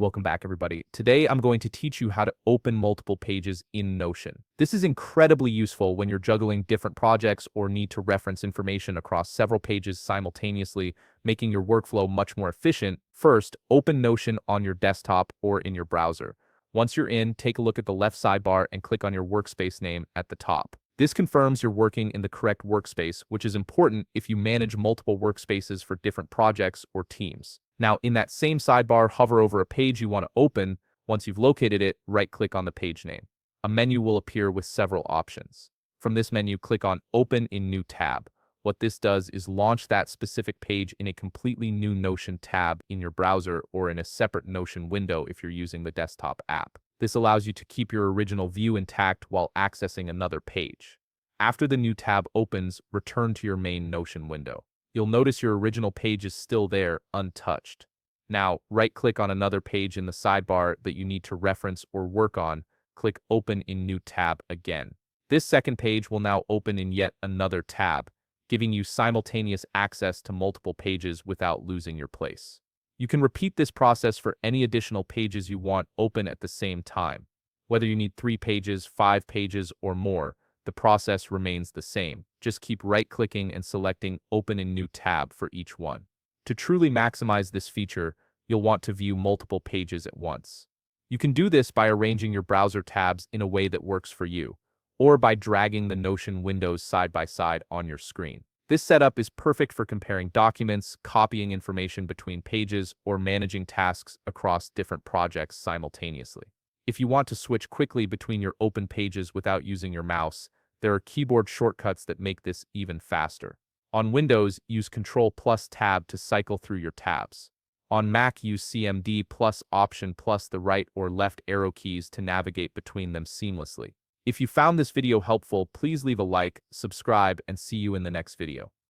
Welcome back, everybody. Today, I'm going to teach you how to open multiple pages in Notion. This is incredibly useful when you're juggling different projects or need to reference information across several pages simultaneously, making your workflow much more efficient. First, open Notion on your desktop or in your browser. Once you're in, take a look at the left sidebar and click on your workspace name at the top. This confirms you're working in the correct workspace, which is important if you manage multiple workspaces for different projects or teams. Now, in that same sidebar, hover over a page you want to open. Once you've located it, right-click on the page name. A menu will appear with several options. From this menu, click on Open in New Tab. What this does is launch that specific page in a completely new Notion tab in your browser or in a separate Notion window if you're using the desktop app. This allows you to keep your original view intact while accessing another page. After the new tab opens, return to your main Notion window. You'll notice your original page is still there, untouched. Now, right-click on another page in the sidebar that you need to reference or work on. Click Open in New Tab again. This second page will now open in yet another tab, giving you simultaneous access to multiple pages without losing your place. You can repeat this process for any additional pages you want open at the same time. Whether you need 3 pages, 5 pages, or more, the process remains the same. Just keep right-clicking and selecting Open in New Tab for each one. To truly maximize this feature, you'll want to view multiple pages at once. You can do this by arranging your browser tabs in a way that works for you, or by dragging the Notion windows side by side on your screen. This setup is perfect for comparing documents, copying information between pages, or managing tasks across different projects simultaneously. If you want to switch quickly between your open pages without using your mouse, there are keyboard shortcuts that make this even faster. On Windows, use Ctrl+Tab to cycle through your tabs. On Mac, use CMD+Option plus the right or left arrow keys to navigate between them seamlessly. If you found this video helpful, please leave a like, subscribe, and see you in the next video.